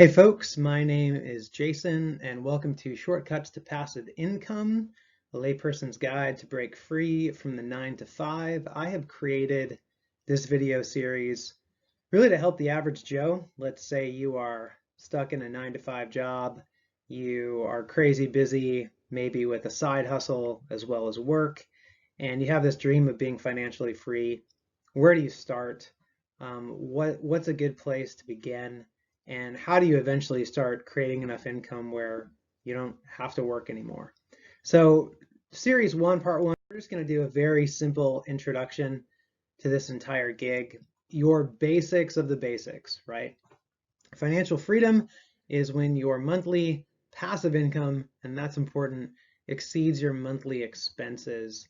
Hey folks, my name is Jason and welcome to Shortcuts to Passive Income, a layperson's guide to break free from the 9 to 5. I have created this video series really to help the average Joe. Let's say you are stuck in a 9 to 5 job, you are crazy busy, maybe with a side hustle as well as work, and you have this dream of being financially free. Where do you start? What's a good place to begin? And how do you eventually start creating enough income where you don't have to work anymore? So series one, part one, we're just going to do a very simple introduction to this entire gig. Your basics of the basics, right? Financial freedom is when your monthly passive income, and that's important, exceeds your monthly expenses.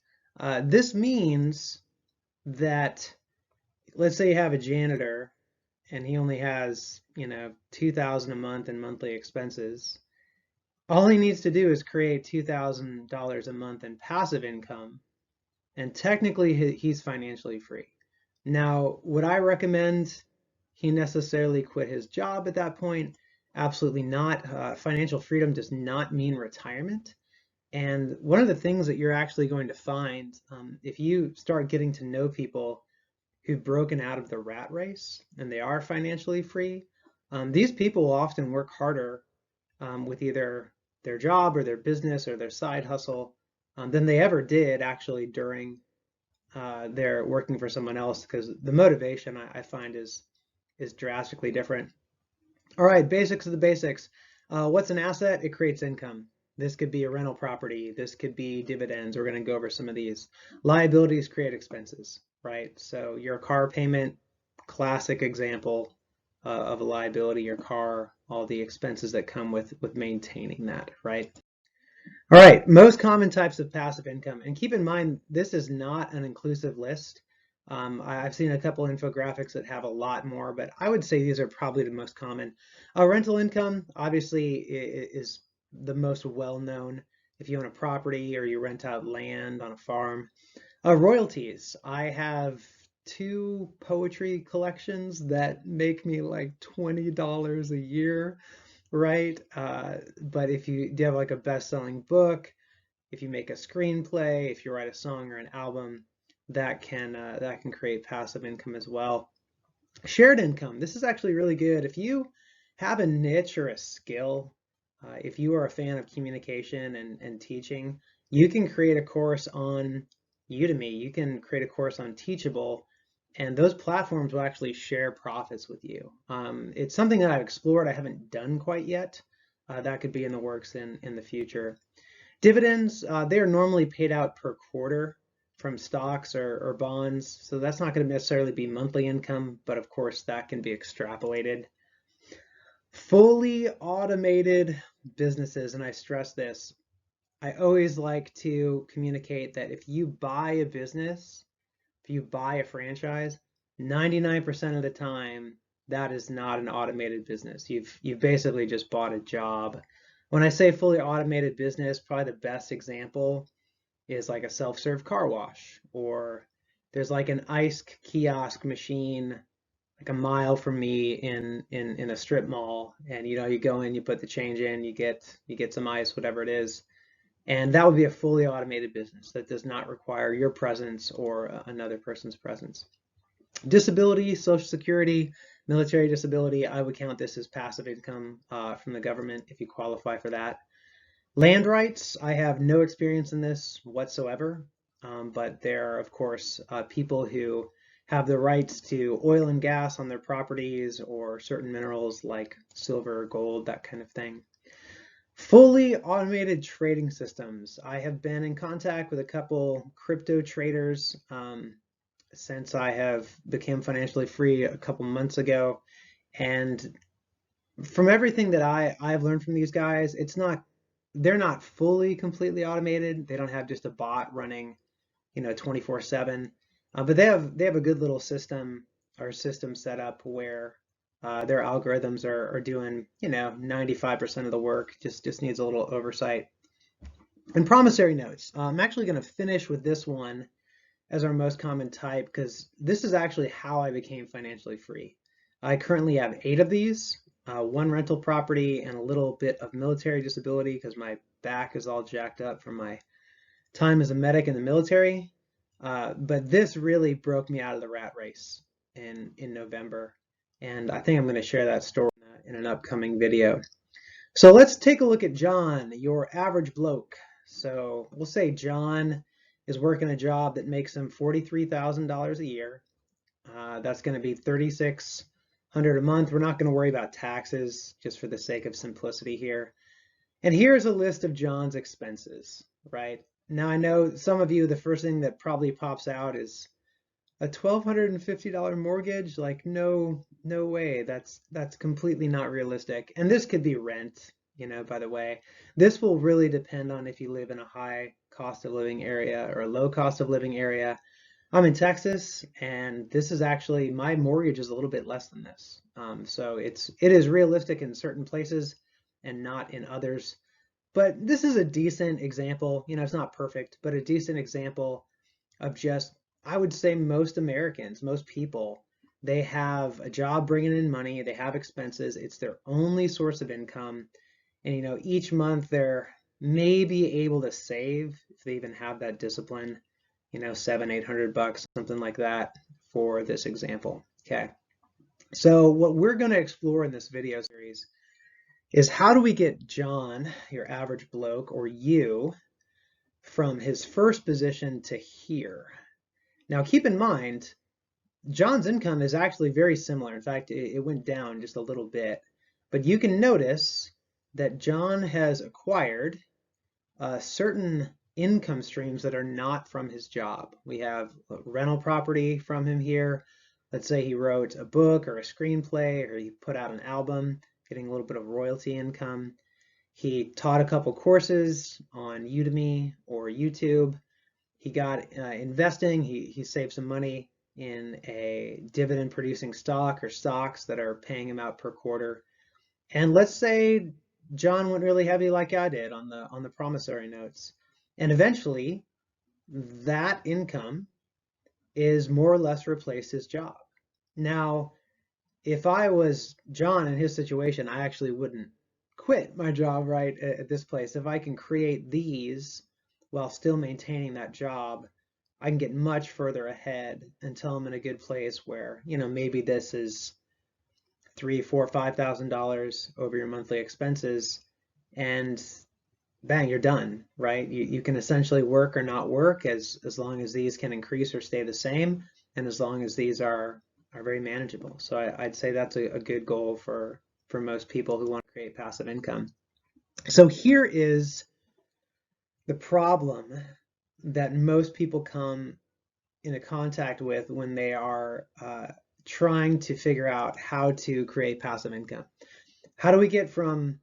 This means that, let's say you have a janitor and he only has, $2,000 a month in monthly expenses. All he needs to do is create $2,000 a month in passive income, and technically he's financially free. Now, would I recommend he necessarily quit his job at that point? Absolutely not. Financial freedom does not mean retirement. And one of the things that you're actually going to find, if you start getting to know people who've broken out of the rat race and they are financially free, these people will often work harder with either their job or their business or their side hustle than they ever did actually during their working for someone else, because the motivation I find is drastically different. All right, basics of the basics. What's an asset? It creates income. This could be a rental property. This could be dividends. We're going to go over some of these. Liabilities create expenses, right? So your car payment, classic example of a liability, your car, all the expenses that come with maintaining that, right? All right, most common types of passive income. And keep in mind, this is not an inclusive list. I've seen a couple infographics that have a lot more, but I would say these are probably the most common. Rental income, obviously, is the most well-known. If you own a property or you rent out land on a farm. Royalties, I have 2 poetry collections that make me like $20 a year, right? But if you do have like a best-selling book, if you make a screenplay, if you write a song or an album, that can create passive income as well. Shared income. This is actually really good. If you have a niche or a skill, if you are a fan of communication and teaching, you can create a course on Udemy. You can create a course on Teachable, and those platforms will actually share profits with you. It's something that I've explored. I haven't done quite yet. That could be in the works in the future. Dividends, they are normally paid out per quarter from stocks or bonds, so that's not going to necessarily be monthly income, but of course that can be extrapolated. Fully automated businesses, and I stress this, I always like to communicate that if you buy a business, if you buy a franchise, 99% of the time, that is not an automated business. You've basically just bought a job. When I say fully automated business, probably the best example is like a self-serve car wash, or there's like an ice kiosk machine like a mile from me in a strip mall, and you go in, you put the change in, you get some ice, whatever it is, and that would be a fully automated business that does not require your presence or another person's presence. Disability, Social Security, military disability, I would count this as passive income from the government if you qualify for that. Land rights, I have no experience in this whatsoever, but there are, of course, people who have the rights to oil and gas on their properties or certain minerals like silver, gold, that kind of thing. Fully automated trading systems. I have been in contact with a couple crypto traders since I have become financially free a couple months ago, and from everything that I've learned from these guys, they're not fully completely automated. They don't have just a bot running, 24/7, but they have a good little system set up where their algorithms are doing 95% of the work. Just needs a little oversight. And promissory notes. I'm actually going to finish with this one as our most common type, because this is actually how I became financially free. I currently have 8 of these. one rental property, and a little bit of military disability because my back is all jacked up from my time as a medic in the military. But this really broke me out of the rat race in November. And I think I'm going to share that story in an upcoming video. So let's take a look at John, your average bloke. So we'll say John is working a job that makes him $43,000 a year. That's going to be $3,600 a month. We're not going to worry about taxes just for the sake of simplicity here. And here's a list of John's expenses, right? Now I know some of you, the first thing that probably pops out is a $1,250 mortgage. Like, no way. That's completely not realistic. And this could be rent, by the way. This will really depend on if you live in a high cost of living area or a low cost of living area. I'm in Texas, and this is actually, my mortgage is a little bit less than this. So it is realistic in certain places and not in others. But this is a decent example. It's not perfect, but a decent example of just, I would say most Americans, most people, they have a job bringing in money, they have expenses, it's their only source of income. And each month they're maybe able to save, if they even have that discipline, $700-800, something like that for this example. Okay. So what we're going to explore in this video series is how do we get John, your average bloke, or you, from his first position to here. Now keep in mind, John's income is actually very similar. In fact, it went down just a little bit. But you can notice that John has acquired certain income streams that are not from his job. We have rental property from him here. Let's say he wrote a book or a screenplay, or he put out an album, getting a little bit of royalty income. He taught a couple courses on Udemy or YouTube. He got investing. He saved some money in a dividend producing stock or stocks that are paying him out per quarter. And let's say John went really heavy like I did on the promissory notes. And eventually that income is more or less replaced his job. Now, if I was John in his situation, I actually wouldn't quit my job right at this place. If I can create these while still maintaining that job, I can get much further ahead until I'm in a good place where, maybe this is $3,000, $4,000, $5,000 over your monthly expenses, and bang, you're done, right? You can essentially work or not work as long as these can increase or stay the same, and as long as these are very manageable. So I'd say that's a good goal for most people who want to create passive income. So here is the problem that most people come into contact with when they are trying to figure out how to create passive income. How do we get from,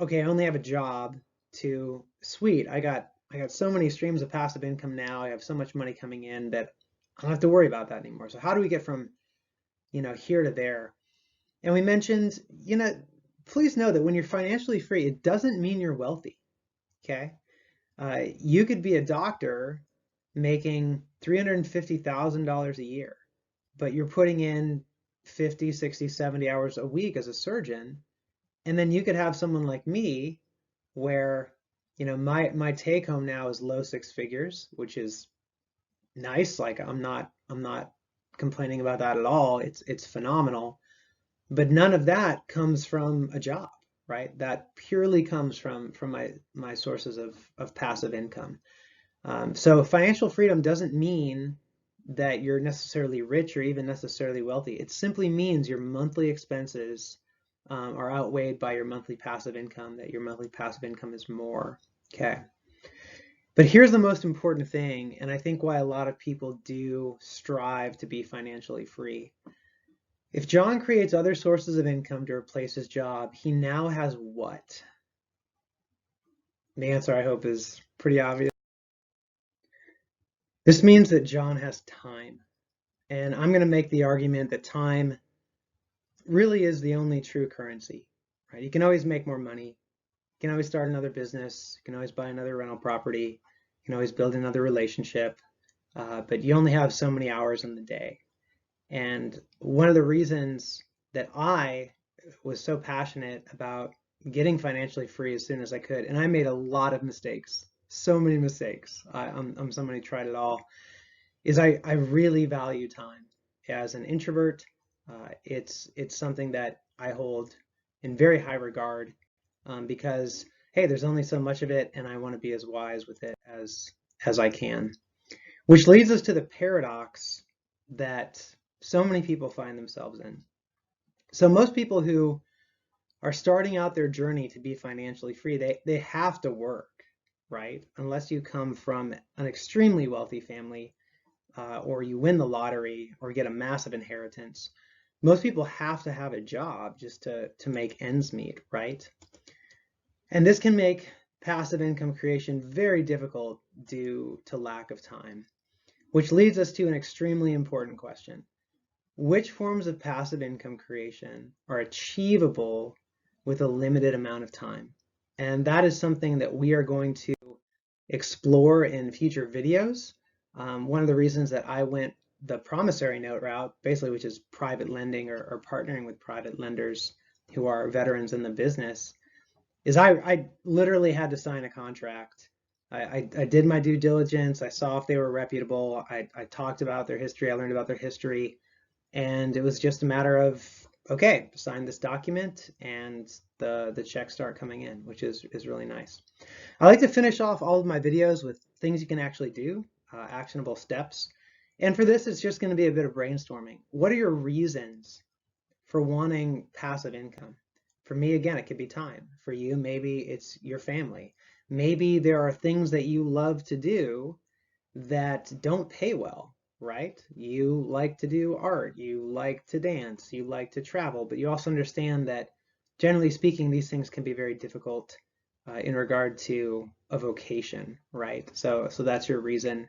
okay, I only have a job, to sweet, I got so many streams of passive income now, I have so much money coming in that I don't have to worry about that anymore. So how do we get from here to there? And we mentioned, please know that when you're financially free, it doesn't mean you're wealthy. Okay. You could be a doctor making $350,000 a year, but you're putting in 50, 60, 70 hours a week as a surgeon. And then you could have someone like me where, my take home now is low six figures, which is nice. Like I'm not complaining about that at all. It's phenomenal. But none of that comes from a job, right? That purely comes from my sources of passive income. So financial freedom doesn't mean that you're necessarily rich or even necessarily wealthy. It simply means your monthly expenses are outweighed by your monthly passive income, that your monthly passive income is more. Okay. But here's the most important thing, and I think why a lot of people do strive to be financially free. If John creates other sources of income to replace his job, he now has what? The answer, I hope, is pretty obvious. This means that John has time. And I'm going to make the argument that time really is the only true currency, right? You can always make more money. You can always start another business. You can always buy another rental property. You can always build another relationship. But you only have so many hours in the day. And one of the reasons that I was so passionate about getting financially free as soon as I could, and I made a lot of mistakes, so many mistakes. I'm someone who tried it all. I really value time. As an introvert, it's something that I hold in very high regard, because hey, there's only so much of it, and I want to be as wise with it as I can. Which leads us to the paradox that so many people find themselves in. So most people who are starting out their journey to be financially free, they have to work, right? Unless you come from an extremely wealthy family, or you win the lottery or get a massive inheritance. Most people have to have a job just to make ends meet, right? And this can make passive income creation very difficult due to lack of time, which leads us to an extremely important question. Which forms of passive income creation are achievable with a limited amount of time? And that is something that we are going to explore in future videos. One of the reasons that I went the promissory note route, basically, which is private lending or partnering with private lenders who are veterans in the business, is I literally had to sign a contract. I did my due diligence. I saw if they were reputable. I talked about their history. I learned about their history. And it was just a matter of, okay, sign this document and the checks start coming in, which is really nice. I like to finish off all of my videos with things you can actually do, actionable steps. And for this, it's just going to be a bit of brainstorming. What are your reasons for wanting passive income? For me, again, it could be time. For you, maybe it's your family. Maybe there are things that you love to do that don't pay well, right? You like to do art, you like to dance, you like to travel, but you also understand that generally speaking, these things can be very difficult in regard to a vocation, right? So that's your reason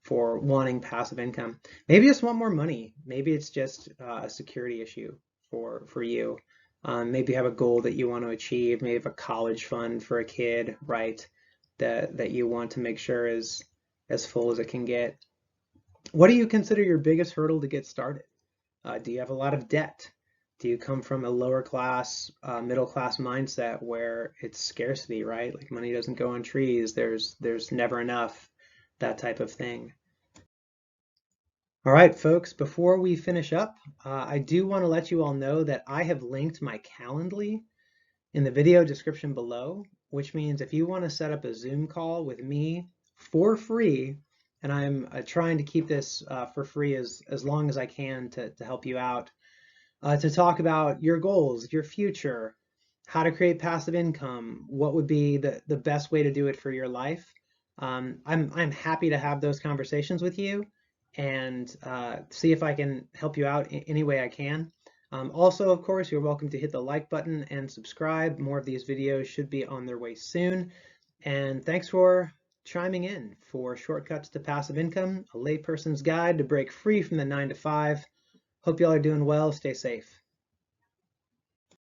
for wanting passive income. Maybe you just want more money. Maybe it's just a security issue for you. Maybe you have a goal that you want to achieve. Maybe you have a college fund for a kid, right? That you want to make sure is as full as it can get. What do you consider your biggest hurdle to get started? Do you have a lot of debt? Do you come from a lower class, middle class mindset where it's scarcity, right? Like money doesn't go on trees. There's never enough, that type of thing. All right, folks, before we finish up, I do want to let you all know that I have linked my Calendly in the video description below, which means if you want to set up a Zoom call with me for free, and I'm trying to keep this for free as long as I can to help you out, to talk about your goals, your future, how to create passive income, what would be the best way to do it for your life. I'm happy to have those conversations with you and see if I can help you out in any way I can. Also, of course, you're welcome to hit the like button and subscribe. More of these videos should be on their way soon. And thanks for chiming in for Shortcuts to Passive Income, a layperson's guide to break free from the 9 to 5. Hope y'all are doing well. Stay safe.